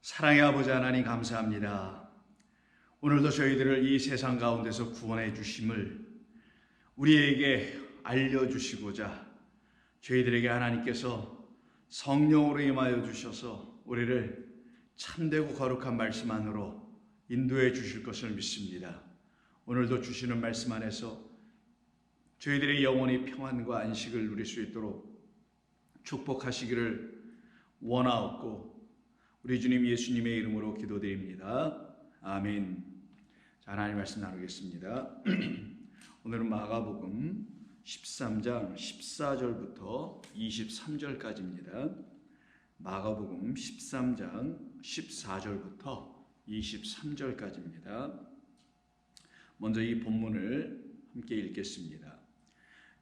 사랑의 아버지 하나님 감사합니다. 오늘도 저희들을 이 세상 가운데서 구원해 주심을 우리에게 알려주시고자 저희들에게 하나님께서 성령으로 임하여 주셔서 우리를 참되고 거룩한 말씀 안으로 인도해 주실 것을 믿습니다. 오늘도 주시는 말씀 안에서 저희들의 영혼이 평안과 안식을 누릴 수 있도록 축복하시기를 원하옵고 우리 주님 예수님의 이름으로 기도드립니다. 아멘. 자, 하나님 말씀 나누겠습니다. 오늘은 마가복음 13장 14절부터 23절까지입니다. 마가복음 13장 14절부터 23절까지입니다. 먼저 이 본문을 함께 읽겠습니다.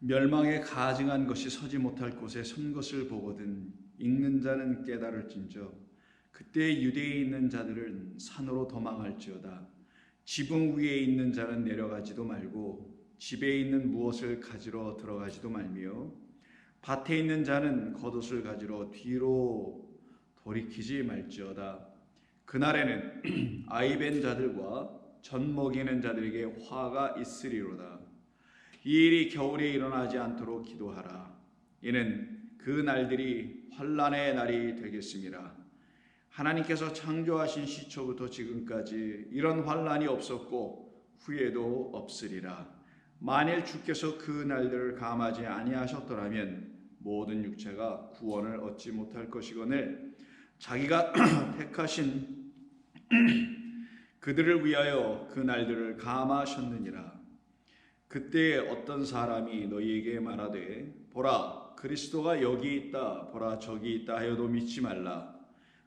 멸망에 가증한 것이 서지 못할 곳에 선 것을 보거든 읽는 자는 깨달을진저 그때 유대에 있는 자들은 산으로 도망할지어다. 지붕 위에 있는 자는 내려가지도 말고 집에 있는 무엇을 가지러 들어가지도 말며 밭에 있는 자는 겉옷을 가지러 뒤로 돌이키지 말지어다. 그날에는 아이벤 자들과 젖 먹이는 자들에게 화가 있으리로다. 이 일이 겨울에 일어나지 않도록 기도하라. 이는 그 날들이 환난의 날이 되겠습니다. 하나님께서 창조하신 시초부터 지금까지 이런 환난이 없었고 후에도 없으리라. 만일 주께서 그 날들을 감하지 아니하셨더라면 모든 육체가 구원을 얻지 못할 것이거늘 자기가 택하신 그들을 위하여 그 날들을 감하셨느니라. 그때 어떤 사람이 너희에게 말하되 보라 그리스도가 여기 있다 보라 저기 있다 하여도 믿지 말라.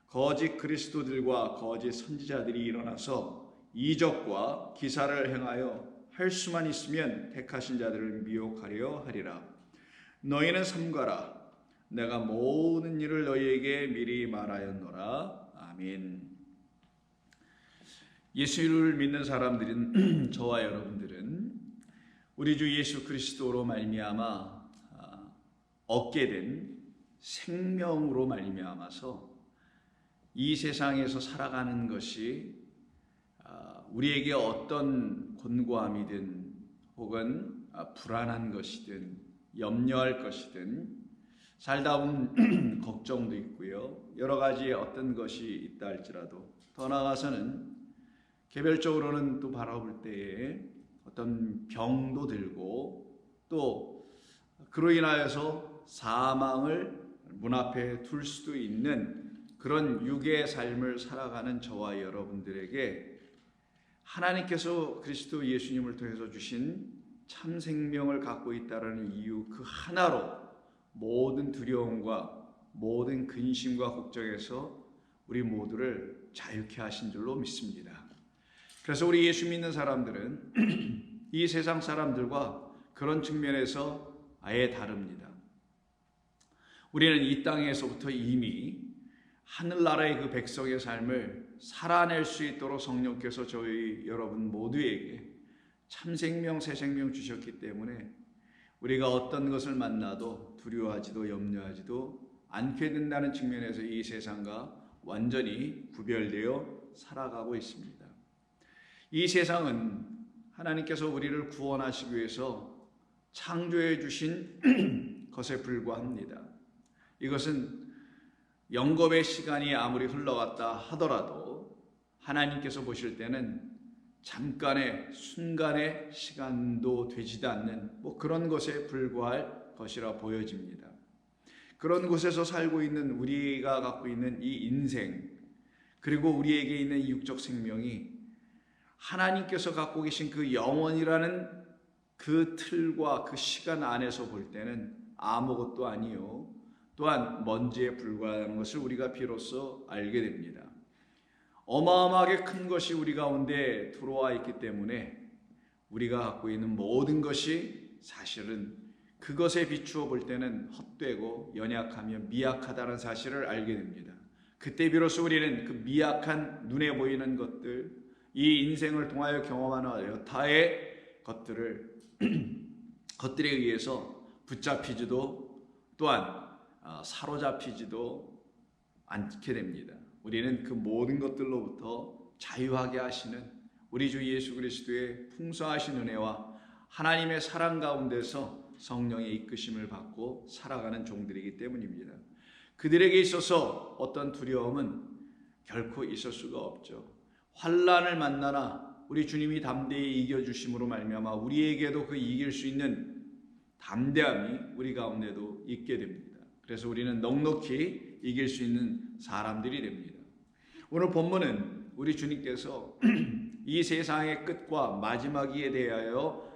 거짓 그리스도들과 거짓 선지자들이 일어나서 이적과 기사를 행하여 할 수만 있으면 택하신 자들을 미혹하려 하리라. 너희는 삼가라. 내가 모든 일을 너희에게 미리 말하였노라. 아멘. 예수를 믿는 사람들인 저와 여러분들은 우리 주 예수 그리스도로 말미암아 얻게 된 생명으로 말미암아서 이 세상에서 살아가는 것이 우리에게 어떤 곤고함이든 혹은 불안한 것이든 염려할 것이든 살다 보면 걱정도 있고요. 여러 가지 어떤 것이 있다 할지라도 더 나아가서는 개별적으로는 또 바라볼 때에 어떤 병도 들고 또 그로 인하여서 사망을 문 앞에 둘 수도 있는 그런 육의 삶을 살아가는 저와 여러분들에게 하나님께서 그리스도 예수님을 통해서 주신 참 생명을 갖고 있다는 이유 그 하나로 모든 두려움과 모든 근심과 걱정에서 우리 모두를 자유케 하신 줄로 믿습니다. 그래서 우리 예수 믿는 사람들은 이 세상 사람들과 그런 측면에서 아예 다릅니다. 우리는 이 땅에서부터 이미 하늘나라의 그 백성의 삶을 살아낼 수 있도록 성령께서 저희 여러분 모두에게 참 생명, 새 생명 주셨기 때문에 우리가 어떤 것을 만나도 두려워하지도 염려하지도 않게 된다는 측면에서 이 세상과 완전히 구별되어 살아가고 있습니다. 이 세상은 하나님께서 우리를 구원하시기 위해서 창조해 주신 것에 불과합니다. 이것은 영겁의 시간이 아무리 흘러갔다 하더라도 하나님께서 보실 때는 잠깐의 순간의 시간도 되지도 않는 그런 것에 불과할 것이라 보여집니다. 그런 곳에서 살고 있는 우리가 갖고 있는 이 인생 그리고 우리에게 있는 이 육적 생명이 하나님께서 갖고 계신 그 영원이라는 그 틀과 그 시간 안에서 볼 때는 아무것도 아니요 또한 먼지에 불과한 것을 우리가 비로소 알게 됩니다. 어마어마하게 큰 것이 우리 가운데 들어와 있기 때문에 우리가 갖고 있는 모든 것이 사실은 그것에 비추어 볼 때는 헛되고 연약하며 미약하다는 사실을 알게 됩니다. 그때 비로소 우리는 그 미약한 눈에 보이는 것들, 이 인생을 통하여 경험하는 여타의 것들에 의해서 붙잡히지도 또한 사로잡히지도 않게 됩니다. 우리는 그 모든 것들로부터 자유하게 하시는 우리 주 예수 그리스도의 풍성하신 은혜와 하나님의 사랑 가운데서 성령의 이끄심을 받고 살아가는 종들이기 때문입니다. 그들에게 있어서 어떤 두려움은 결코 있을 수가 없죠. 환난을 만나나 우리 주님이 담대히 이겨주심으로 말미암아 우리에게도 그 이길 수 있는 담대함이 우리 가운데도 있게 됩니다. 그래서 우리는 넉넉히 이길 수 있는 사람들이 됩니다. 오늘 본문은 우리 주님께서 이 세상의 끝과 마지막에 대하여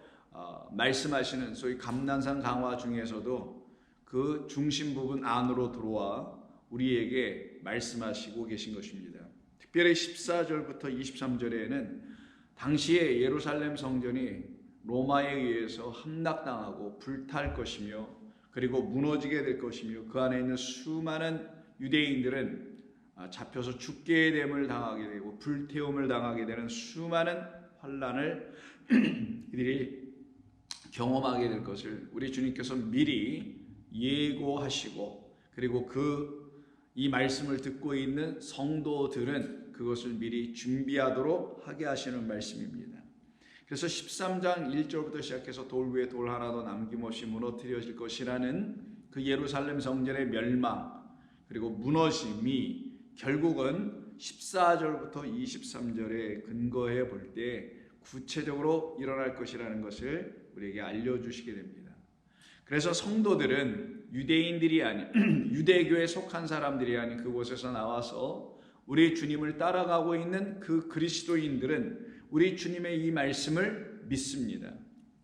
말씀하시는 소위 감난산 강화 중에서도 그 중심 부분 안으로 들어와 우리에게 말씀하시고 계신 것입니다. 특별히 14절부터 23절에는 당시에 예루살렘 성전이 로마에 의해서 함락당하고 불탈 것이며 그리고 무너지게 될 것이며 그 안에 있는 수많은 유대인들은 잡혀서 죽게 됨을 당하게 되고 불태움을 당하게 되는 수많은 환난을 이들이 경험하게 될 것을 우리 주님께서 미리 예고하시고 그리고 이 말씀을 듣고 있는 성도들은 그것을 미리 준비하도록 하게 하시는 말씀입니다. 그래서 13장 1절부터 시작해서 돌 위에 돌 하나도 남김없이 무너뜨려질 것이라는 그 예루살렘 성전의 멸망 그리고 무너짐이 결국은 14절부터 23절에 근거해 볼 때 구체적으로 일어날 것이라는 것을 우리에게 알려주시게 됩니다. 그래서 성도들은 유대인들이 아닌 유대교에 속한 사람들이 아닌 그곳에서 나와서 우리 주님을 따라가고 있는 그 그리스도인들은 우리 주님의 이 말씀을 믿습니다.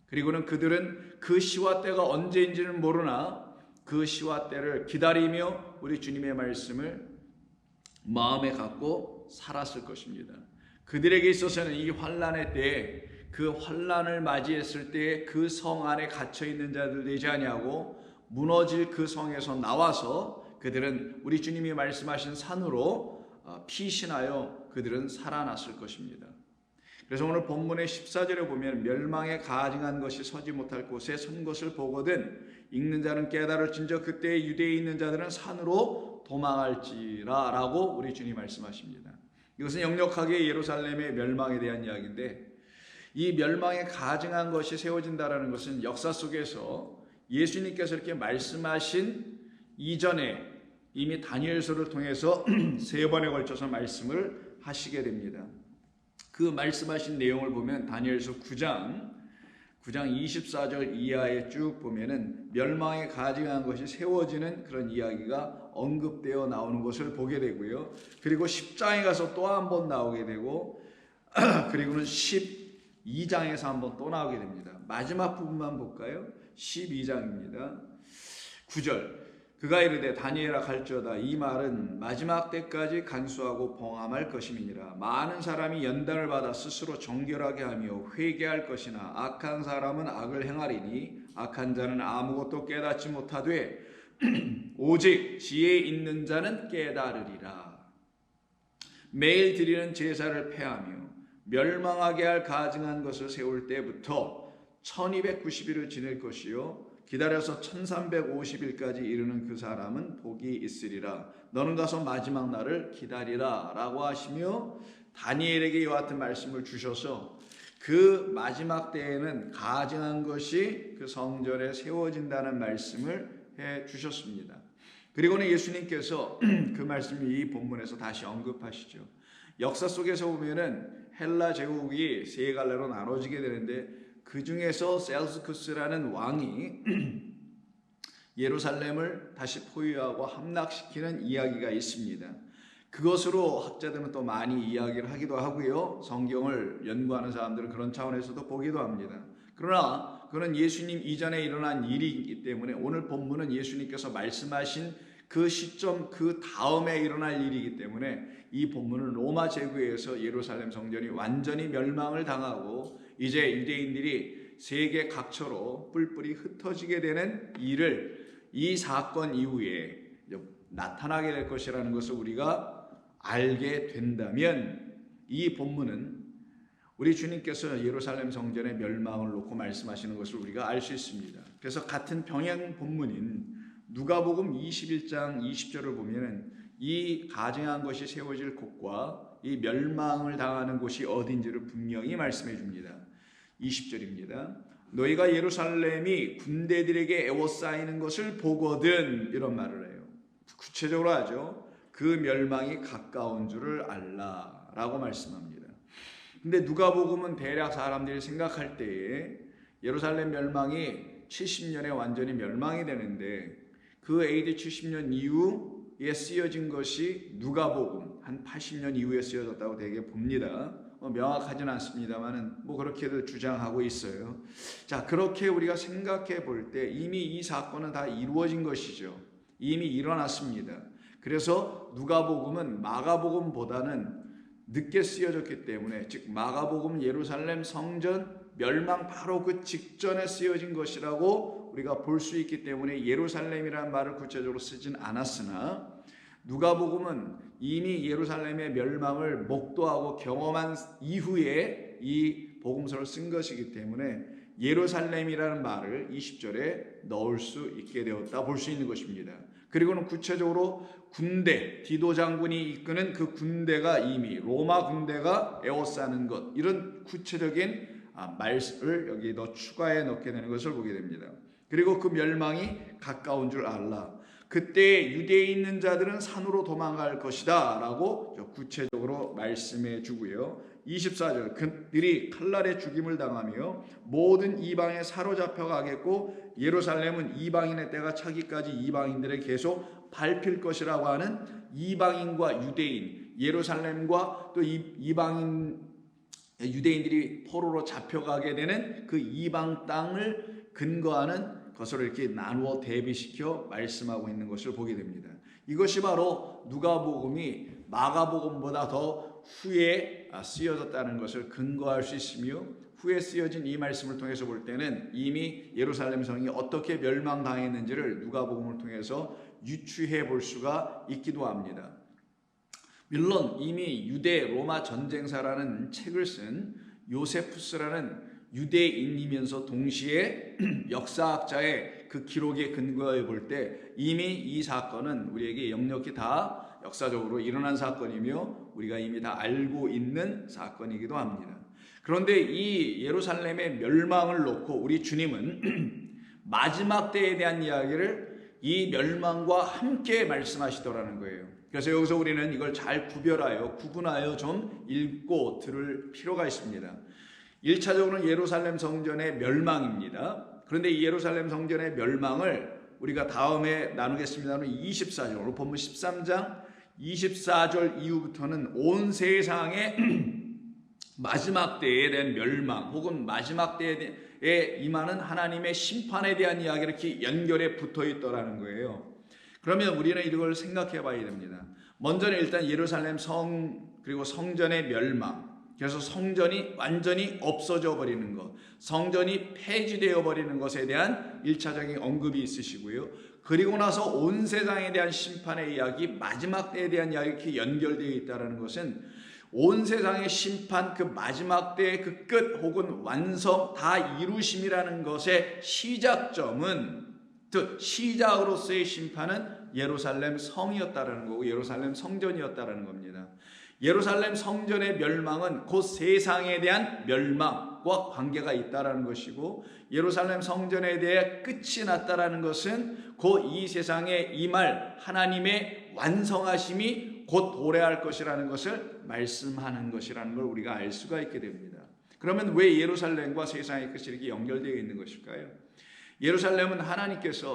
그리고는 그들은 그 시와 때가 언제인지는 모르나 그 시와 때를 기다리며 우리 주님의 말씀을 마음에 갖고 살았을 것입니다. 그들에게 있어서는 이 환난의 때에 그 환난을 맞이했을 때 그 성 안에 갇혀 있는 자들 되지 아니하고 무너질 그 성에서 나와서 그들은 우리 주님이 말씀하신 산으로 피신하여 그들은 살아났을 것입니다. 그래서 오늘 본문의 14절에 보면 멸망에 가증한 것이 서지 못할 곳에 선 것을 보거든 읽는 자는 깨달을진저 그때 유대에 있는 자들은 산으로 도망할지라 라고 우리 주님 말씀하십니다. 이것은 역력하게 예루살렘의 멸망에 대한 이야기인데 이 멸망에 가증한 것이 세워진다라는 것은 역사 속에서 예수님께서 이렇게 말씀하신 이전에 이미 다니엘서를 통해서 3번에 걸쳐서 말씀을 하시게 됩니다. 그 말씀하신 내용을 보면 다니엘서 9장 24절 이하에 쭉 보면은 멸망에 가증한 것이 세워지는 그런 이야기가 언급되어 나오는 것을 보게 되고요. 그리고 10장에 가서 또 한 번 나오게 되고 그리고는 12장에서 한 번 또 나오게 됩니다. 마지막 부분만 볼까요? 12장입니다. 9절 그가 이르되 다니엘아 갈지어다 이 말은 마지막 때까지 간수하고 봉함할 것임이니라. 많은 사람이 연단을 받아 스스로 정결하게 하며 회개할 것이나 악한 사람은 악을 행하리니 악한 자는 아무것도 깨닫지 못하되 오직 지혜 있는 자는 깨달으리라. 매일 드리는 제사를 폐하며 멸망하게 할 가증한 것을 세울 때부터 1290일을 지낼 것이요 기다려서 1350일까지 이르는 그 사람은 복이 있으리라. 너는 가서 마지막 날을 기다리라 라고 하시며 다니엘에게 이와 같은 말씀을 주셔서 그 마지막 때에는 가증한 것이 그 성전에 세워진다는 말씀을 해 주셨습니다. 그리고는 예수님께서 그 말씀을 이 본문에서 다시 언급하시죠. 역사 속에서 보면은 헬라 제국이 3갈래로 나눠지게 되는데 그 중에서 셀스쿠스라는 왕이 예루살렘을 다시 포위하고 함락시키는 이야기가 있습니다. 그것으로 학자들은 또 많이 이야기를 하기도 하고요. 성경을 연구하는 사람들은 그런 차원에서도 보기도 합니다. 그러나 그는 예수님 이전에 일어난 일이기 때문에 오늘 본문은 예수님께서 말씀하신 그 시점 그 다음에 일어날 일이기 때문에 이 본문은 로마 제국에 의해서 예루살렘 성전이 완전히 멸망을 당하고 이제 유대인들이 세계 각처로 뿔뿔이 흩어지게 되는 일을 이 사건 이후에 나타나게 될 것이라는 것을 우리가 알게 된다면 이 본문은 우리 주님께서 예루살렘 성전의 멸망을 놓고 말씀하시는 것을 우리가 알 수 있습니다. 그래서 같은 병행 본문인 누가복음 21장 20절을 보면 이 가증한 것이 세워질 곳과 이 멸망을 당하는 곳이 어딘지를 분명히 말씀해 줍니다. 20절입니다. 너희가 예루살렘이 군대들에게 에워싸이는 것을 보거든, 이런 말을 해요. 구체적으로 하죠. 그 멸망이 가까운 줄을 알라 라고 말씀합니다. 근데 누가복음은 대략 사람들이 생각할 때에 예루살렘 멸망이 70년에 완전히 멸망이 되는데, 그 AD 70년 이후에 쓰여진 것이 누가복음 한 80년 이후에 쓰여졌다고 되게 봅니다. 명확하진 않습니다만은 그렇게도 주장하고 있어요. 자, 그렇게 우리가 생각해 볼 때 이미 이 사건은 다 이루어진 것이죠. 이미 일어났습니다. 그래서 누가복음은 마가복음보다는 늦게 쓰여졌기 때문에, 즉 마가복음 예루살렘 성전 멸망 바로 그 직전에 쓰여진 것이라고 우리가 볼 수 있기 때문에 예루살렘이라는 말을 구체적으로 쓰진 않았으나, 누가복음은 이미 예루살렘의 멸망을 목도하고 경험한 이후에 이 복음서를 쓴 것이기 때문에 예루살렘이라는 말을 20절에 넣을 수 있게 되었다 볼 수 있는 것입니다. 그리고는 구체적으로 군대, 디도 장군이 이끄는 그 군대가 이미 로마 군대가 에워싸는 것, 이런 구체적인 말씀을 여기 더 추가해 넣게 되는 것을 보게 됩니다. 그리고 그 멸망이 가까운 줄 알라. 그때 유대에 있는 자들은 산으로 도망갈 것이다 라고 구체적으로 말씀해 주고요. 24절, 그들이 칼날에 죽임을 당하며 모든 이방에 사로잡혀 가겠고 예루살렘은 이방인의 때가 차기까지 이방인들의 계속 밟힐 것이라고 하는 이방인과 유대인, 예루살렘과 또 이방인 유대인들이 포로로 잡혀가게 되는 그 이방 땅을 근거하는 것으로 이렇게 나누어 대비시켜 말씀하고 있는 것을 보게 됩니다. 이것이 바로 누가복음이 마가복음보다 더 후에 쓰여졌다는 것을 근거할 수 있으며, 후에 쓰여진 이 말씀을 통해서 볼 때는 이미 예루살렘 성이 어떻게 멸망당했는지를 누가복음을 통해서 유추해 볼 수가 있기도 합니다. 물론 이미 유대 로마 전쟁사라는 책을 쓴 요세푸스라는 유대인이면서 동시에 역사학자의 그 기록에 근거해 볼 때 이미 이 사건은 우리에게 역력히 다 역사적으로 일어난 사건이며 우리가 이미 다 알고 있는 사건이기도 합니다. 그런데 이 예루살렘의 멸망을 놓고 우리 주님은 마지막 때에 대한 이야기를 이 멸망과 함께 말씀하시더라는 거예요. 그래서 여기서 우리는 이걸 잘 구분하여 좀 읽고 들을 필요가 있습니다. 1차적으로는 예루살렘 성전의 멸망입니다. 그런데 이 예루살렘 성전의 멸망을 우리가 다음에 나누겠습니다만 24절, 오늘 본문 13장 24절 이후부터는 온 세상의 마지막 때에 대한 멸망 혹은 마지막 때에 임하는 하나님의 심판에 대한 이야기가 이렇게 연결해 붙어 있더라는 거예요. 그러면 우리는 이걸 생각해 봐야 됩니다. 먼저는 일단 예루살렘 그리고 성전의 멸망, 그래서 성전이 완전히 없어져 버리는 것, 성전이 폐지되어 버리는 것에 대한 1차적인 언급이 있으시고요. 그리고 나서 온 세상에 대한 심판의 이야기, 마지막 때에 대한 이야기 이렇게 연결되어 있다는 것은 온 세상의 심판, 그 마지막 때의 그 끝 혹은 완성, 다 이루심이라는 것의 시작점은, 즉 시작으로서의 심판은 예루살렘 성이었다라는 거고 예루살렘 성전이었다라는 겁니다. 예루살렘 성전의 멸망은 곧 세상에 대한 멸망과 관계가 있다라는 것이고, 예루살렘 성전에 대해 끝이 났다라는 것은 곧 이 세상에 임할 하나님의 완성하심이 곧 도래할 것이라는 것을 말씀하는 것이라는 걸 우리가 알 수가 있게 됩니다. 그러면 왜 예루살렘과 세상의 끝이 이렇게 연결되어 있는 것일까요? 예루살렘은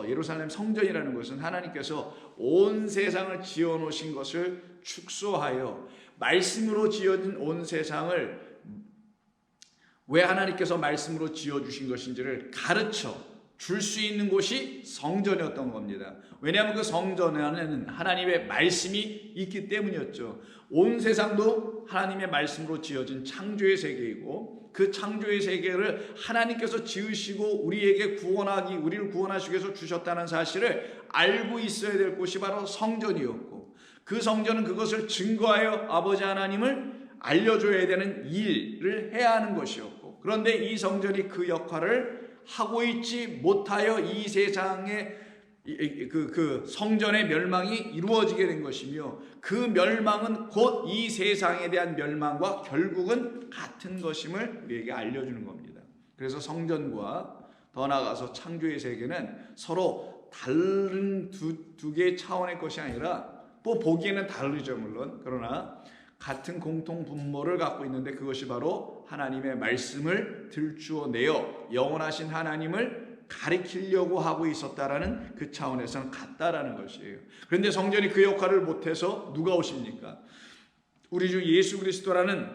예루살렘 성전이라는 것은 하나님께서 온 세상을 지어놓으신 것을 축소하여 말씀으로 지어진 온 세상을 왜 하나님께서 말씀으로 지어주신 것인지를 가르쳐 줄 수 있는 곳이 성전이었던 겁니다. 왜냐하면 그 성전 안에는 하나님의 말씀이 있기 때문이었죠. 온 세상도 하나님의 말씀으로 지어진 창조의 세계이고, 그 창조의 세계를 하나님께서 지으시고 우리를 구원하시기 위해서 주셨다는 사실을 알고 있어야 될 곳이 바로 성전이었고, 그 성전은 그것을 증거하여 아버지 하나님을 알려줘야 되는 일을 해야 하는 것이었고, 그런데 이 성전이 그 역할을 하고 있지 못하여 이 세상에 그 성전의 멸망이 이루어지게 된 것이며, 그 멸망은 곧 이 세상에 대한 멸망과 결국은 같은 것임을 우리에게 알려주는 겁니다. 그래서 성전과 더 나아가서 창조의 세계는 서로 다른 두 개의 차원의 것이 아니라, 또 보기에는 다르죠 물론, 그러나 같은 공통 분모를 갖고 있는데, 그것이 바로 하나님의 말씀을 들추어내어 영원하신 하나님을 가리키려고 하고 있었다라는 그 차원에서는 같다라는 것이에요. 그런데 성전이 그 역할을 못해서 누가 오십니까? 우리 주 예수 그리스도라는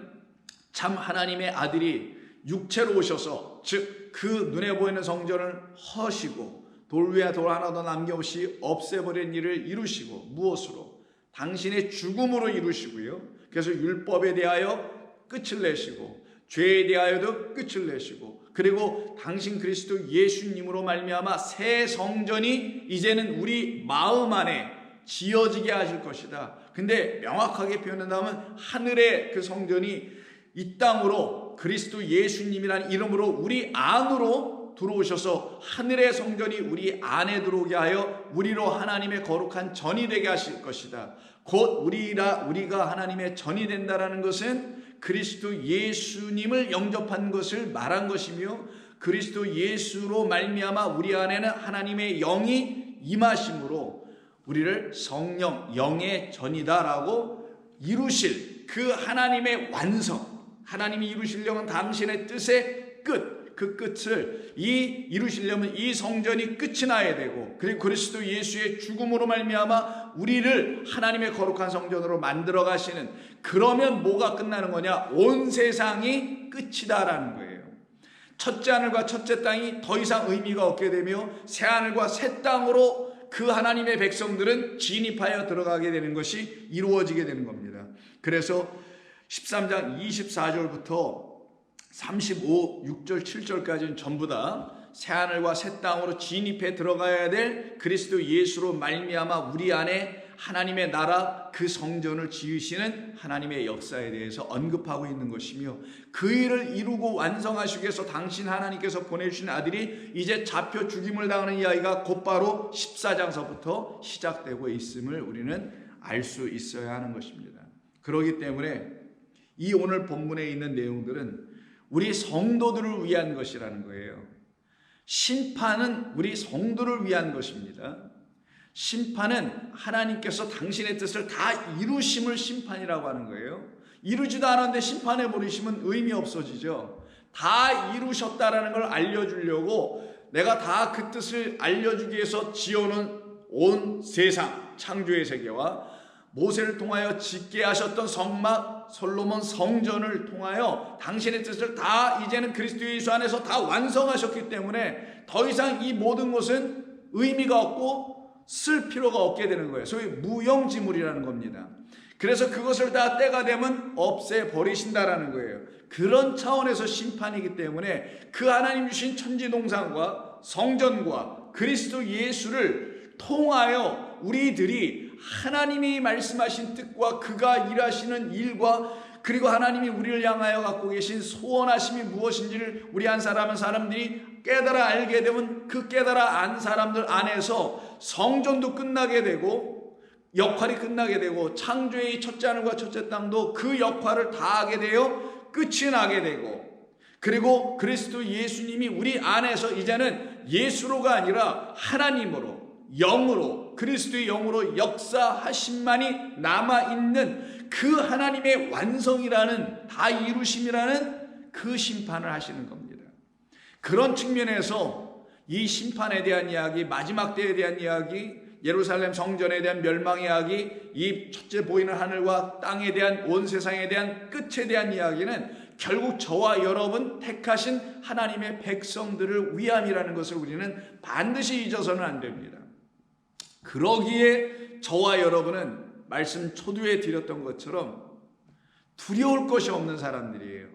참 하나님의 아들이 육체로 오셔서, 즉 그 눈에 보이는 성전을 허시고 돌 위에 돌 하나도 남겨없이 없애버린 일을 이루시고, 무엇으로? 당신의 죽음으로 이루시고요. 그래서 율법에 대하여 끝을 내시고, 죄에 대하여도 끝을 내시고, 그리고 당신 그리스도 예수님으로 말미암아 새 성전이 이제는 우리 마음 안에 지어지게 하실 것이다. 근데 명확하게 표현한다면 하늘의 그 성전이 이 땅으로 그리스도 예수님이라는 이름으로 우리 안으로 들어오셔서 하늘의 성전이 우리 안에 들어오게 하여 우리로 하나님의 거룩한 전이 되게 하실 것이다. 곧 우리가 하나님의 전이 된다라는 것은 그리스도 예수님을 영접한 것을 말한 것이며, 그리스도 예수로 말미암아 우리 안에는 하나님의 영이 임하심으로 우리를 성령, 영의 전이다라고 이루실 그 하나님의 완성, 하나님이 이루시려면 당신의 뜻의 끝, 그 끝을 이루시려면 이 성전이 끝이 나야 되고, 그리고 그리스도 예수의 죽음으로 말미암아 우리를 하나님의 거룩한 성전으로 만들어 가시는, 그러면 뭐가 끝나는 거냐? 온 세상이 끝이다라는 거예요. 첫째 하늘과 첫째 땅이 더 이상 의미가 없게 되며, 새 하늘과 새 땅으로 그 하나님의 백성들은 진입하여 들어가게 되는 것이 이루어지게 되는 겁니다. 그래서 13장 24절부터 35, 6절, 7절까지는 전부 다 새하늘과 새 땅으로 진입해 들어가야 될 그리스도 예수로 말미암아 우리 안에 하나님의 나라, 그 성전을 지으시는 하나님의 역사에 대해서 언급하고 있는 것이며, 그 일을 이루고 완성하시기 위해서 당신 하나님께서 보내주신 아들이 이제 잡혀 죽임을 당하는 이야기가 곧바로 14장서부터 시작되고 있음을 우리는 알 수 있어야 하는 것입니다. 그렇기 때문에 이 오늘 본문에 있는 내용들은 우리 성도들을 위한 것이라는 거예요. 심판은 우리 성도를 위한 것입니다. 심판은 하나님께서 당신의 뜻을 다 이루심을 심판이라고 하는 거예요. 이루지도 않았는데 심판해 버리시면 의미 없어지죠. 다 이루셨다라는 걸 알려주려고 내가 다 그 뜻을 알려주기 위해서 지어놓은 온 세상, 창조의 세계와 모세를 통하여 짓게 하셨던 성막, 솔로몬 성전을 통하여 당신의 뜻을 다 이제는 그리스도 예수 안에서 다 완성하셨기 때문에 더 이상 이 모든 것은 의미가 없고 쓸 필요가 없게 되는 거예요. 소위 무용지물이라는 겁니다. 그래서 그것을 다 때가 되면 없애버리신다라는 거예요. 그런 차원에서 심판이기 때문에 그 하나님 주신 천지동산과 성전과 그리스도 예수를 통하여 우리들이 하나님이 말씀하신 뜻과 그가 일하시는 일과, 그리고 하나님이 우리를 향하여 갖고 계신 소원하심이 무엇인지를 우리 한 사람들이 깨달아 알게 되면, 그 깨달아 안 사람들 안에서 성전도 끝나게 되고 역할이 끝나게 되고, 창조의 첫째 하늘과 첫째 땅도 그 역할을 다하게 되어 끝이 나게 되고, 그리고 그리스도 예수님이 우리 안에서 이제는 예수로가 아니라 하나님으로, 영으로, 그리스도의 영으로 역사하심만이 남아있는 그 하나님의 완성이라는, 다 이루심이라는 그 심판을 하시는 겁니다. 그런 측면에서 이 심판에 대한 이야기, 마지막 때에 대한 이야기, 예루살렘 성전에 대한 멸망의 이야기, 이 첫째 보이는 하늘과 땅에 대한, 온 세상에 대한 끝에 대한 이야기는 결국 저와 여러분 택하신 하나님의 백성들을 위함이라는 것을 우리는 반드시 잊어서는 안 됩니다. 그러기에 저와 여러분은 말씀 초두에 드렸던 것처럼 두려울 것이 없는 사람들이에요.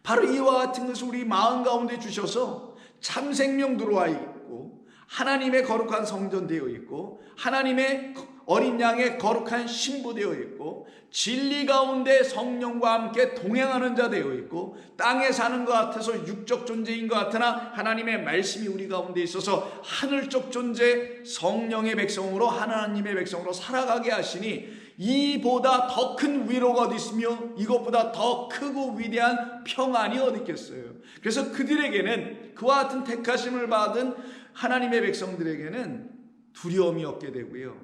바로 이와 같은 것을 우리 마음 가운데 주셔서 참 생명 들어와 있고, 하나님의 거룩한 성전 되어 있고, 하나님의 어린 양의 거룩한 신부 되어 있고 진리 가운데 성령과 함께 동행하는 자 되어 있고 땅에 사는 것 같아서 육적 존재인 것 같으나 하나님의 말씀이 우리 가운데 있어서 하늘적 존재 성령의 백성으로 하나님의 백성으로 살아가게 하시니 이보다 더 큰 위로가 어디 있으며 이것보다 더 크고 위대한 평안이 어디 있겠어요. 그래서 그들에게는 그와 같은 택하심을 받은 하나님의 백성들에게는 두려움이 없게 되고요,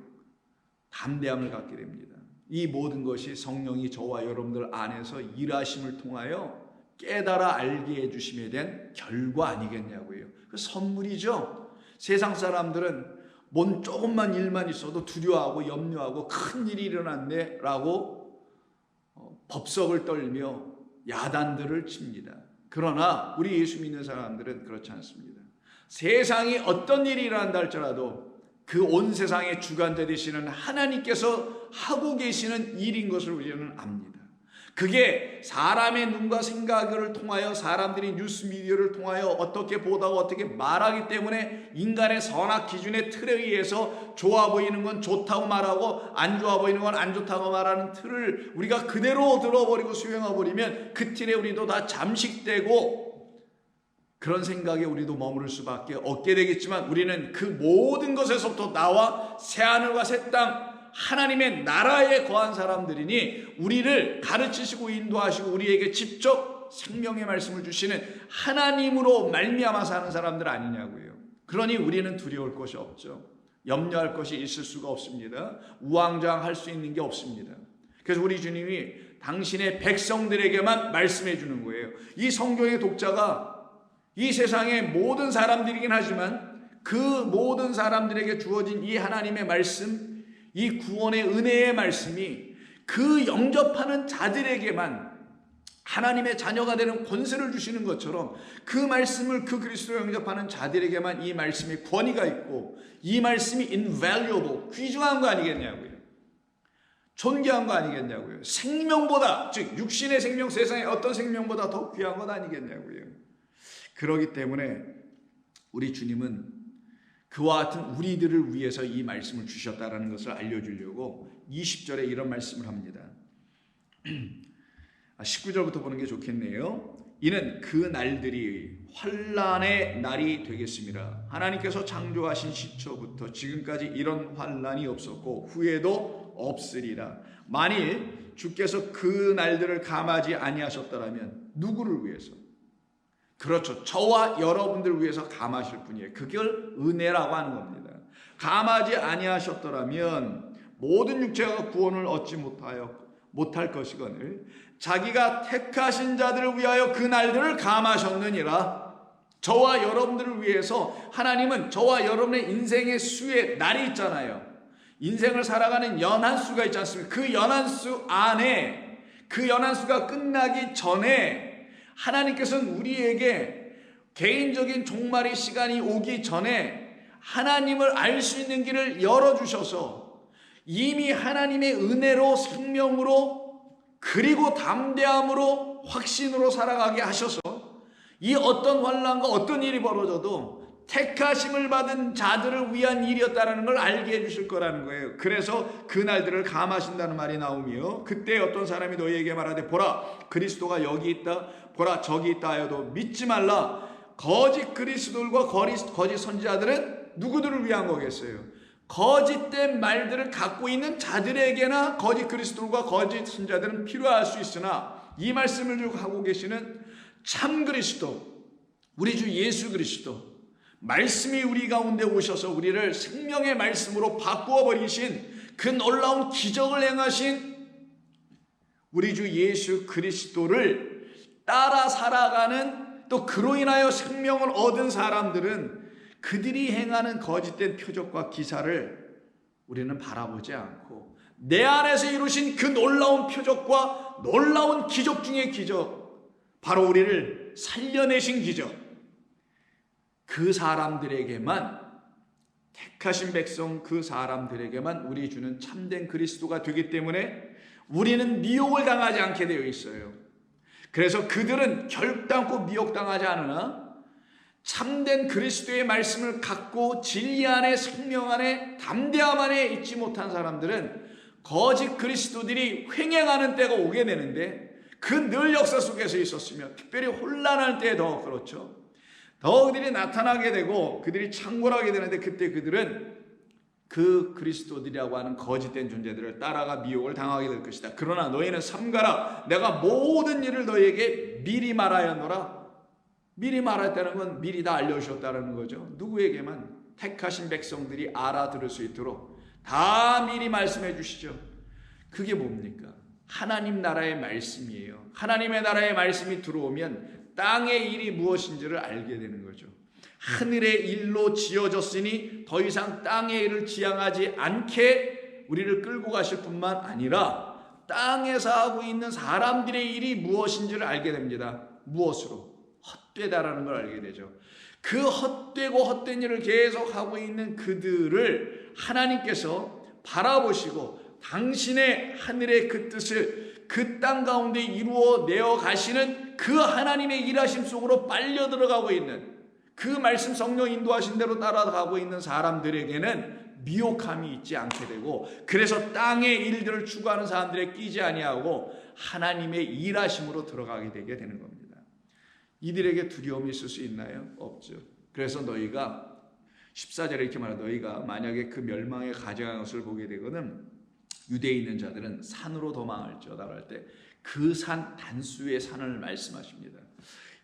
담대함을 갖게 됩니다. 이 모든 것이 성령이 저와 여러분들 안에서 일하심을 통하여 깨달아 알게 해주심에 대한 결과 아니겠냐고요. 그 선물이죠. 세상 사람들은 뭔 조금만 일만 있어도 두려워하고 염려하고 큰일이 일어났네 라고 법석을 떨며 야단들을 칩니다. 그러나 우리 예수 믿는 사람들은 그렇지 않습니다. 세상이 어떤 일이 일어난다 할지라도 그 온 세상의 주관자 되시는 하나님께서 하고 계시는 일인 것을 우리는 압니다. 그게 사람의 눈과 생각을 통하여 사람들이 뉴스미디어를 통하여 어떻게 보다가 어떻게 말하기 때문에 인간의 선악 기준의 틀에 의해서 좋아 보이는 건 좋다고 말하고 안 좋아 보이는 건 안 좋다고 말하는 틀을 우리가 그대로 들어버리고 수용해버리면 그 틀에 우리도 다 잠식되고 그런 생각에 우리도 머무를 수밖에 없게 되겠지만 우리는 그 모든 것에서부터 나와 새하늘과 새 땅 하나님의 나라에 거한 사람들이니 우리를 가르치시고 인도하시고 우리에게 직접 생명의 말씀을 주시는 하나님으로 말미암아 사는 사람들 아니냐고요. 그러니 우리는 두려울 것이 없죠. 염려할 것이 있을 수가 없습니다. 우왕좌왕할 수 있는 게 없습니다. 그래서 우리 주님이 당신의 백성들에게만 말씀해 주는 거예요. 이 성경의 독자가 이 세상의 모든 사람들이긴 하지만 그 모든 사람들에게 주어진 이 하나님의 말씀, 이 구원의 은혜의 말씀이 그 영접하는 자들에게만 하나님의 자녀가 되는 권세를 주시는 것처럼 그 말씀을 그 그리스도를 영접하는 자들에게만 이 말씀의 권위가 있고 이 말씀이 invaluable, 귀중한 거 아니겠냐고요. 존귀한 거 아니겠냐고요. 생명보다, 즉 육신의 생명, 세상의 어떤 생명보다 더 귀한 것 아니겠냐고요. 그렇기 때문에 우리 주님은 그와 같은 우리들을 위해서 이 말씀을 주셨다라는 것을 알려주려고 20절에 이런 말씀을 합니다. 19절부터 보는 게 좋겠네요. 이는 그 날들이 환난의 날이 되겠습니다. 하나님께서 창조하신 시초부터 지금까지 이런 환난이 없었고 후에도 없으리라. 만일 주께서 그 날들을 감하지 아니하셨더라면 누구를 위해서? 그렇죠. 저와 여러분들 위해서 감하실 분이에요. 그걸 은혜라고 하는 겁니다. 감하지 아니하셨더라면 모든 육체가 구원을 얻지 못할 것이거늘 자기가 택하신 자들을 위하여 그 날들을 감하셨느니라. 저와 여러분들을 위해서 하나님은 저와 여러분의 인생의 수의 날이 있잖아요. 인생을 살아가는 연한수가 있지 않습니까? 그 연한수 안에 그 연한수가 끝나기 전에 하나님께서는 우리에게 개인적인 종말의 시간이 오기 전에 하나님을 알 수 있는 길을 열어주셔서 이미 하나님의 은혜로 생명으로 그리고 담대함으로 확신으로 살아가게 하셔서 이 어떤 환난과 어떤 일이 벌어져도 택하심을 받은 자들을 위한 일이었다는 걸 알게 해주실 거라는 거예요. 그래서 그 날들을 감하신다는 말이 나오며 그때 어떤 사람이 너희에게 말하되 보라 그리스도가 여기 있다 보라 저기 있다 하여도 믿지 말라. 거짓 그리스도들과 거짓 선지자들은 누구들을 위한 거겠어요? 거짓된 말들을 갖고 있는 자들에게나 거짓 그리스도들과 거짓 선지자들은 필요할 수 있으나 이 말씀을 하고 계시는 참 그리스도 우리 주 예수 그리스도 말씀이 우리 가운데 오셔서 우리를 생명의 말씀으로 바꾸어 버리신 그 놀라운 기적을 행하신 우리 주 예수 그리스도를 따라 살아가는 또 그로 인하여 생명을 얻은 사람들은 그들이 행하는 거짓된 표적과 기사를 우리는 바라보지 않고 내 안에서 이루신 그 놀라운 표적과 놀라운 기적 중의 기적, 바로 우리를 살려내신 기적, 그 사람들에게만, 택하신 백성 그 사람들에게만 우리 주는 참된 그리스도가 되기 때문에 우리는 미혹을 당하지 않게 되어 있어요. 그래서 그들은 결단코 미혹당하지 않으나 참된 그리스도의 말씀을 갖고 진리 안에, 생명 안에, 담대함 안에 있지 못한 사람들은 거짓 그리스도들이 횡행하는 때가 오게 되는데, 그 늘 역사 속에서 있었으며 특별히 혼란할 때 더 그렇죠. 더 그들이 나타나게 되고 그들이 창궐하게 되는데, 그때 그들은 그 그리스도들이라고 하는 거짓된 존재들을 따라가 미혹을 당하게 될 것이다. 그러나 너희는 삼가라. 내가 모든 일을 너희에게 미리 말하였노라. 미리 말했다는 건 미리 다 알려주셨다는 거죠. 누구에게만? 택하신 백성들이 알아들을 수 있도록 다 미리 말씀해 주시죠. 그게 뭡니까? 하나님 나라의 말씀이에요. 하나님의 나라의 말씀이 들어오면 땅의 일이 무엇인지를 알게 되는 거죠. 하늘의 일로 지어졌으니 더 이상 땅의 일을 지향하지 않게 우리를 끌고 가실 뿐만 아니라 땅에서 하고 있는 사람들의 일이 무엇인지를 알게 됩니다. 무엇으로? 헛되다라는 걸 알게 되죠. 그 헛되고 헛된 일을 계속 하고 있는 그들을 하나님께서 바라보시고 당신의 하늘의 그 뜻을 그 땅 가운데 이루어 내어 가시는 그 하나님의 일하심 속으로 빨려 들어가고 있는, 그 말씀 성령 인도하신 대로 따라가고 있는 사람들에게는 미혹함이 있지 않게 되고, 그래서 땅의 일들을 추구하는 사람들에 끼지 아니하고 하나님의 일하심으로 들어가게 되게 되는 겁니다. 이들에게 두려움이 있을 수 있나요? 없죠. 그래서 너희가 14절에 이렇게 말해요. 너희가 만약에 그 멸망에 가져간 것을 보게 되거든 유대에 있는 자들은 산으로 도망할지어다 할 때 그 산 단수의 산을 말씀하십니다.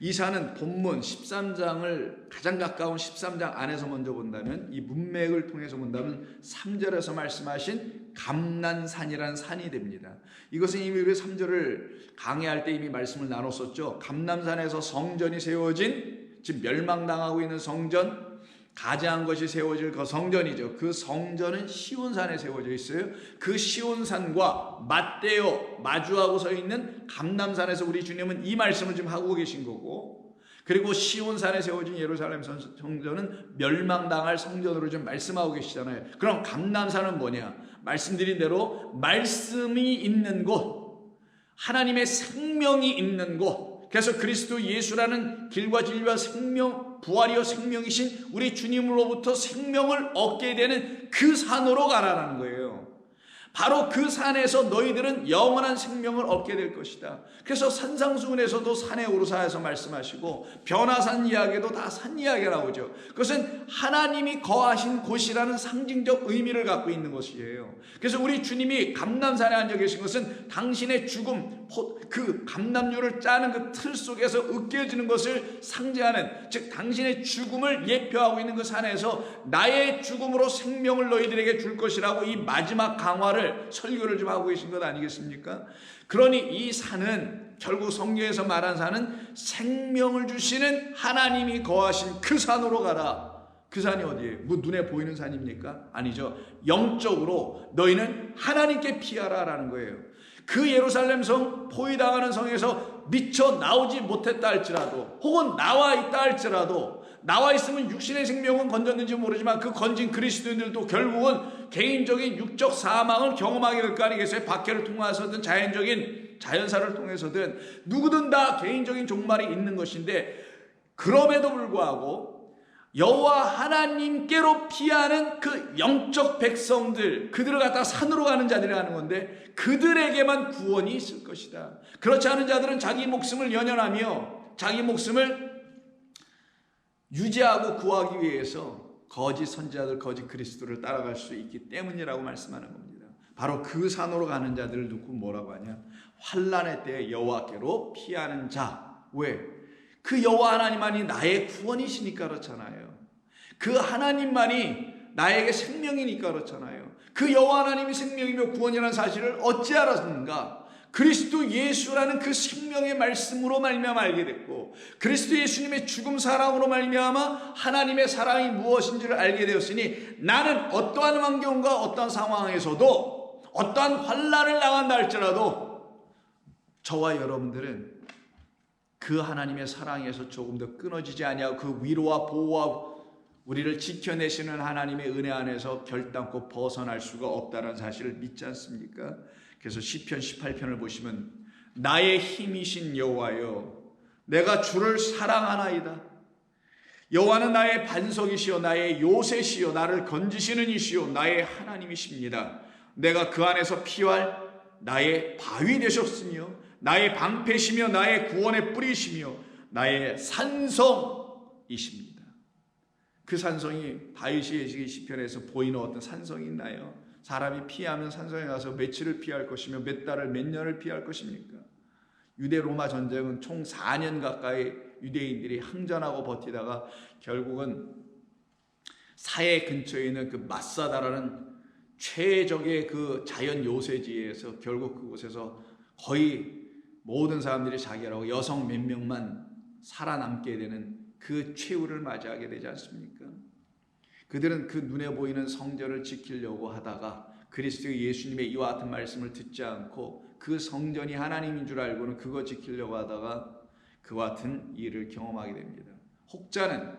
이 산은 본문 13장을 가장 가까운 13장 안에서 먼저 본다면, 이 문맥을 통해서 본다면 3절에서 말씀하신 감난산이라는 산이 됩니다. 이것은 이미 우리 3절을 강해할 때 이미 말씀을 나눴었죠. 감난산에서 성전이 세워진, 지금 멸망당하고 있는 성전, 가장한 것이 세워질 그 성전이죠. 그 성전은 시온산에 세워져 있어요. 그 시온산과 맞대어 마주하고 서 있는 감람산에서 우리 주님은 이 말씀을 지금 하고 계신 거고, 그리고 시온산에 세워진 예루살렘 성전은 멸망당할 성전으로 좀 말씀하고 계시잖아요. 그럼 감람산은 뭐냐? 말씀드린 대로 말씀이 있는 곳, 하나님의 생명이 있는 곳, 그래서 그리스도 예수라는 길과 진리와 생명, 부활이요 생명이신 우리 주님으로부터 생명을 얻게 되는 그 산으로 가라는 거예요. 바로 그 산에서 너희들은 영원한 생명을 얻게 될 것이다. 그래서 산상수훈에서도 산에 오르사에서 말씀하시고, 변화산 이야기도 다 산 이야기가 나오죠. 그것은 하나님이 거하신 곳이라는 상징적 의미를 갖고 있는 것이에요. 그래서 우리 주님이 감람산에 앉아 계신 것은 당신의 죽음, 그 감람류를 짜는 그 틀 속에서 으깨어지는 것을 상징하는, 즉 당신의 죽음을 예표하고 있는 그 산에서 나의 죽음으로 생명을 너희들에게 줄 것이라고 이 마지막 강화를, 설교를 좀 하고 계신 것 아니겠습니까? 그러니 이 산은, 결국 성경에서 말한 산은 생명을 주시는 하나님이 거하신 그 산으로 가라. 그 산이 어디예요? 뭐 눈에 보이는 산입니까? 아니죠. 영적으로 너희는 하나님께 피하라 라는 거예요. 그 예루살렘 성, 포위당하는 성에서 미쳐 나오지 못했다 할지라도, 혹은 나와 있다 할지라도, 나와 있으면 육신의 생명은 건졌는지 모르지만 그 건진 그리스도인들도 결국은 개인적인 육적 사망을 경험하게 될 거 아니겠어요? 박해를 통해서든 자연적인 자연사를 통해서든 누구든 다 개인적인 종말이 있는 것인데, 그럼에도 불구하고 여호와 하나님께로 피하는 그 영적 백성들, 그들을 갖다가 산으로 가는 자들이라는 건데, 그들에게만 구원이 있을 것이다. 그렇지 않은 자들은 자기 목숨을 연연하며 자기 목숨을 유지하고 구하기 위해서 거짓 선지자들, 거짓 그리스도를 따라갈 수 있기 때문이라고 말씀하는 겁니다. 바로 그 산으로 가는 자들을 놓고 뭐라고 하냐? 환난의 때에 여호와께로 피하는 자. 왜? 그 여호와 하나님만이 나의 구원이시니까 그렇잖아요. 그 하나님만이 나에게 생명이니까 그렇잖아요. 그 여호와 하나님이 생명이며 구원이라는 사실을 어찌 알았는가? 그리스도 예수라는 그 생명의 말씀으로 말미암아 알게 됐고, 그리스도 예수님의 죽음 사랑으로 말미암아 하나님의 사랑이 무엇인지를 알게 되었으니, 나는 어떠한 환경과 어떠한 상황에서도 어떠한 환난을 당한다 할지라도 저와 여러분들은 그 하나님의 사랑에서 조금 더 끊어지지 아니하고 그 위로와 보호와 우리를 지켜내시는 하나님의 은혜 안에서 결단코 벗어날 수가 없다는 사실을 믿지 않습니까? 그래서 시편 18편을 보시면 나의 힘이신 여호와여, 내가 주를 사랑하나이다. 여호와는 나의 반석이시요 나의 요새시요 나를 건지시는 이시요 나의 하나님이십니다. 내가 그 안에서 피할 나의 바위 되셨으며 나의 방패시며 나의 구원의 뿌리시며 나의 산성이십니다. 그 산성이 다윗의 시편에서 보이는 어떤 산성이 있나요? 사람이 피하면 산성에 가서 며칠을 피할 것이며 몇 달을 몇 년을 피할 것입니까? 유대 로마 전쟁은 총 4년 가까이 유대인들이 항전하고 버티다가 결국은 사해 근처에 있는 그 마사다라는 최적의 그 자연 요새지에서 결국 그곳에서 거의 모든 사람들이 자결하고 여성 몇 명만 살아남게 되는 그 최후를 맞이하게 되지 않습니까? 그들은 그 눈에 보이는 성전을 지키려고 하다가 그리스도 예수님의 이와 같은 말씀을 듣지 않고 그 성전이 하나님인 줄 알고는 그거 지키려고 하다가 그와 같은 일을 경험하게 됩니다. 혹자는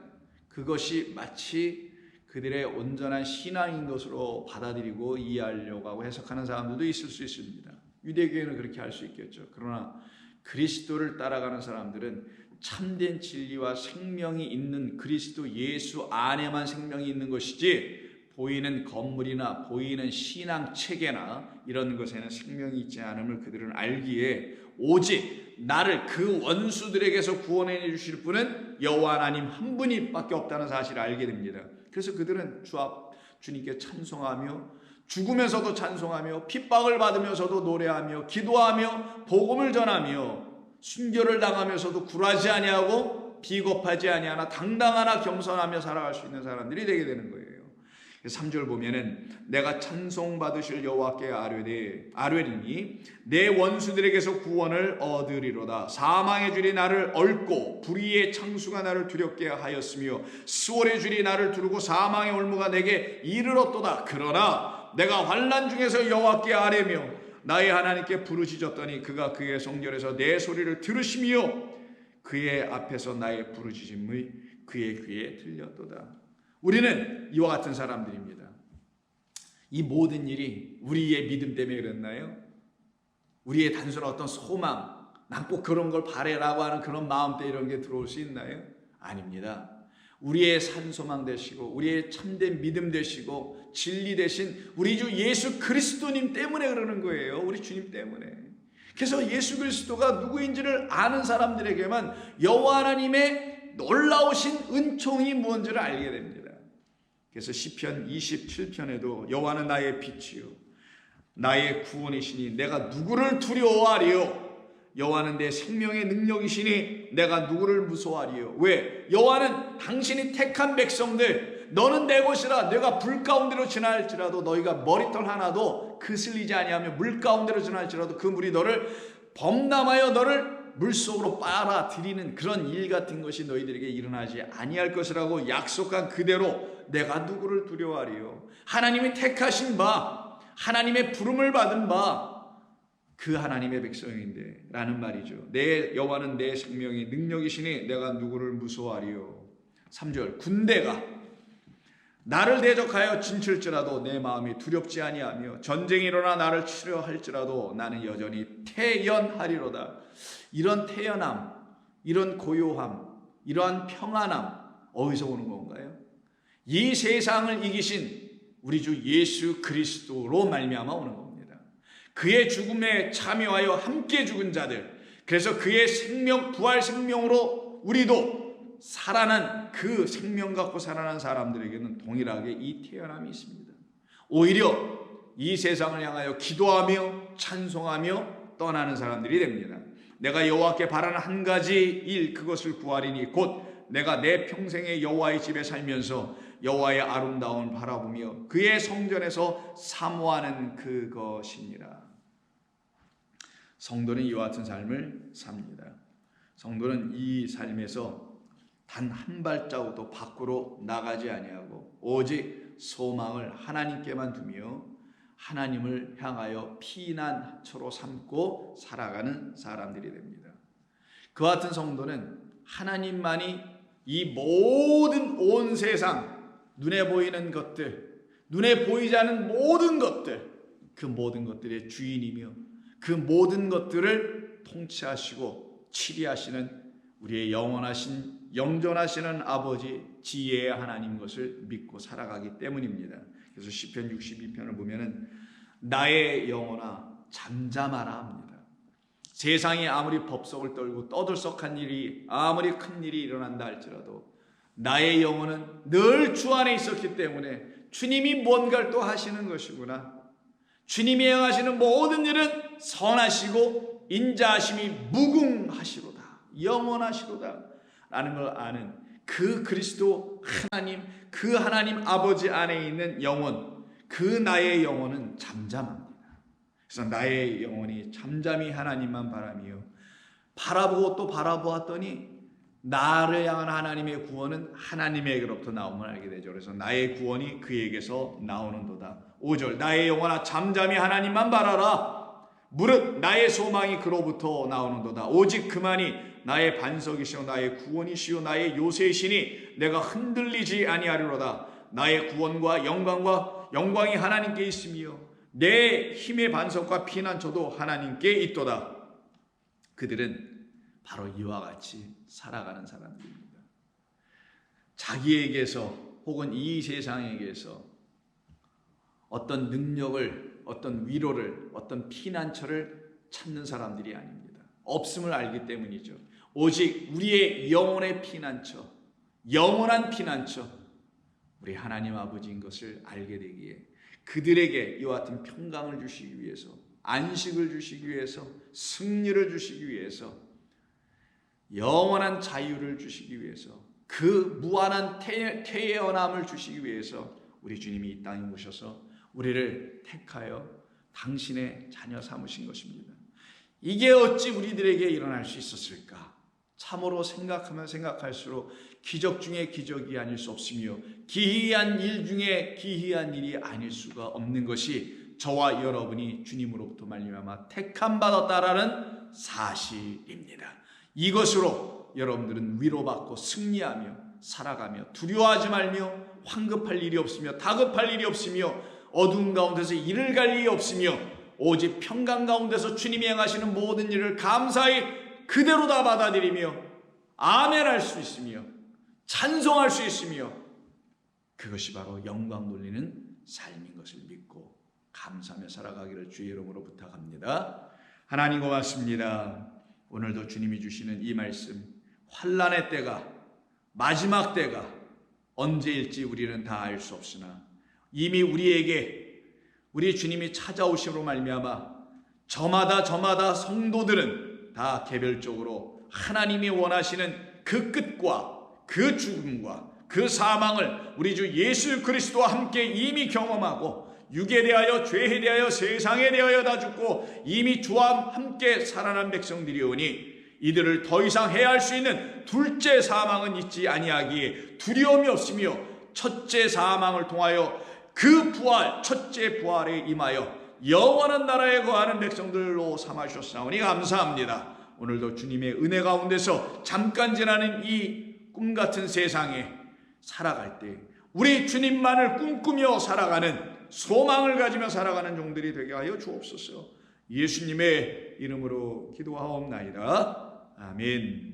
그것이 마치 그들의 온전한 신앙인 것으로 받아들이고 이해하려고 하고 해석하는 사람들도 있을 수 있습니다. 유대교회는 그렇게 할 수 있겠죠. 그러나 그리스도를 따라가는 사람들은 참된 진리와 생명이 있는 그리스도 예수 안에만 생명이 있는 것이지 보이는 건물이나 보이는 신앙 체계나 이런 것에는 생명이 있지 않음을 그들은 알기에 오직 나를 그 원수들에게서 구원해 주실 분은 여호와 하나님 한 분밖에 없다는 사실을 알게 됩니다. 그래서 그들은 주님께 찬송하며 죽으면서도 찬송하며 핍박을 받으면서도 노래하며 기도하며 복음을 전하며 순교를 당하면서도 굴하지 아니하고 비겁하지 아니하나 당당하나 겸손하며 살아갈 수 있는 사람들이 되게 되는 거예요. 3절 보면은 내가 찬송받으실 여호와께 아뢰리니 내 원수들에게서 구원을 얻으리로다. 사망의 줄이 나를 얽고 불의의 창수가 나를 두렵게 하였으며 수월의 줄이 나를 두르고 사망의 올무가 내게 이르렀도다. 그러나 내가 환난 중에서 여호와께 아뢰며 나의 하나님께 부르짖었더니 그가 그의 성전에서 내 소리를 들으시며 그의 앞에서 나의 부르짖음이 그의 귀에 들렸도다. 우리는 이와 같은 사람들입니다. 이 모든 일이 우리의 믿음 때문에 그랬나요? 우리의 단순한 어떤 소망, 난 꼭 그런 걸 바래라고 하는 그런 마음 때 이런 게 들어올 수 있나요? 아닙니다. 우리의 산소망 되시고 우리의 참된 믿음 되시고 진리 되신 우리 주 예수 그리스도님 때문에 그러는 거예요. 우리 주님 때문에. 그래서 예수 그리스도가 누구인지를 아는 사람들에게만 여호와 하나님의 놀라우신 은총이 무엇인지를 알게 됩니다. 그래서 시편 27편에도 여호와는 나의 빛이요 나의 구원이시니 내가 누구를 두려워하리요? 여호와는 내 생명의 능력이시니 내가 누구를 무서워하리요? 왜? 여호와는 당신이 택한 백성들, 너는 내 것이라. 내가 불 가운데로 지날지라도 너희가 머리털 하나도 그슬리지 아니하며 물 가운데로 지날지라도 그 물이 너를 범람하여 너를 물속으로 빨아들이는 그런 일 같은 것이 너희들에게 일어나지 아니할 것이라고 약속한 그대로 내가 누구를 두려워하리요? 하나님이 택하신 바, 하나님의 부름을 받은 바, 그 하나님의 백성인데 라는 말이죠. 내 여호와는 내 생명의 능력이시니 내가 누구를 무서워하리요? 3절 군대가 나를 대적하여 진칠지라도 내 마음이 두렵지 아니하며 전쟁이 일어나 나를 치려 할지라도 나는 여전히 태연하리로다. 이런 태연함, 이런 고요함, 이러한 평안함 어디서 오는 건가요? 이 세상을 이기신 우리 주 예수 그리스도로 말미암아 오는 겁니다. 그의 죽음에 참여하여 함께 죽은 자들, 그래서 그의 생명, 부활 생명으로 우리도 살아난 그 생명 갖고 살아난 사람들에게는 동일하게 이 태어남이 있습니다. 오히려 이 세상을 향하여 기도하며 찬송하며 떠나는 사람들이 됩니다. 내가 여호와께 바라는 한 가지 일, 그것을 구하리니 곧 내가 내 평생에 여호와의 집에 살면서 여호와의 아름다움을 바라보며 그의 성전에서 사모하는 그것이니라. 성도는 이와 같은 삶을 삽니다. 성도는 이 삶에서 단 한 발자국도 밖으로 나가지 아니하고 오직 소망을 하나님께만 두며 하나님을 향하여 피난처로 삼고 살아가는 사람들이 됩니다. 그와 같은 성도는 하나님만이 이 모든 온 세상, 눈에 보이는 것들, 눈에 보이지 않는 모든 것들, 그 모든 것들의 주인이며 그 모든 것들을 통치하시고 치리하시는 우리의 영원하신 영존하시는 아버지 지혜의 하나님 것을 믿고 살아가기 때문입니다. 그래서 시편 62편을 보면은 나의 영혼아 잠잠하라 합니다. 세상이 아무리 법석을 떨고 떠들썩한 일이 아무리 큰 일이 일어난다 할지라도 나의 영혼은 늘 주 안에 있었기 때문에 주님이 뭔가를 또 하시는 것이구나. 주님이 행하시는 모든 일은 선하시고 인자하심이 무궁하시로다. 영원하시로다. 라는 걸 아는 그 그리스도 하나님, 그 하나님 아버지 안에 있는 영혼, 그 나의 영혼은 잠잠합니다. 그래서 나의 영혼이 잠잠히 하나님만 바라며 바라보고 또 바라보았더니 나를 향한 하나님의 구원은 하나님에게로부터 나옴을 알게 되죠. 그래서 나의 구원이 그에게서 나오는도다. 5절 나의 영혼아 잠잠히 하나님만 바라라. 무릇 나의 소망이 그로부터 나오는도다. 오직 그만이 나의 반석이시오 나의 구원이시오 나의 요새시니 내가 흔들리지 아니하리로다. 나의 구원과 영광이 하나님께 있으며 내 힘의 반석과 피난처도 하나님께 있도다. 그들은 바로 이와 같이 살아가는 사람들입니다. 자기에게서 혹은 이 세상에게서 어떤 능력을, 어떤 위로를, 어떤 피난처를 찾는 사람들이 아닙니다. 없음을 알기 때문이죠. 오직 우리의 영혼의 피난처, 영원한 피난처, 우리 하나님 아버지인 것을 알게 되기에 그들에게 이와 같은 평강을 주시기 위해서, 안식을 주시기 위해서, 승리를 주시기 위해서, 영원한 자유를 주시기 위해서, 그 무한한 태어남을 주시기 위해서 우리 주님이 이 땅에 오셔서 우리를 택하여 당신의 자녀 삼으신 것입니다. 이게 어찌 우리들에게 일어날 수 있었을까? 참으로 생각하면 생각할수록 기적 중에 기적이 아닐 수 없으며 기이한 일 중에 기이한 일이 아닐 수가 없는 것이 저와 여러분이 주님으로부터 말미암아 택함 받았다라는 사실입니다. 이것으로 여러분들은 위로받고 승리하며 살아가며 두려워하지 말며 황급할 일이 없으며 다급할 일이 없으며 어두운 가운데서 이를 갈 일이 없으며 오직 평강 가운데서 주님이 행하시는 모든 일을 감사히 그대로 다 받아들이며 아멘할 수 있으며 찬송할 수 있으며 그것이 바로 영광 돌리는 삶인 것을 믿고 감사하며 살아가기를 주의 이름으로 부탁합니다. 하나님 고맙습니다. 오늘도 주님이 주시는 이 말씀, 환난의 때가, 마지막 때가 언제일지 우리는 다 알 수 없으나 이미 우리에게 우리 주님이 찾아오심으로 말미암아 저마다 성도들은 다 개별적으로 하나님이 원하시는 그 끝과 그 죽음과 그 사망을 우리 주 예수 그리스도와 함께 이미 경험하고 육에 대하여 죄에 대하여 세상에 대하여 다 죽고 이미 주와 함께 살아난 백성들이오니 이들을 더 이상 해할 수 있는 둘째 사망은 있지 아니하기에 두려움이 없으며 첫째 사망을 통하여 그 부활 첫째 부활에 임하여 영원한 나라에 거하는 백성들로 삼으셨사오니 감사합니다. 오늘도 주님의 은혜 가운데서 잠깐 지나는 이 꿈같은 세상에 살아갈 때 우리 주님만을 꿈꾸며 살아가는 소망을 가지며 살아가는 종들이 되게 하여 주옵소서. 예수님의 이름으로 기도하옵나이다. 아멘.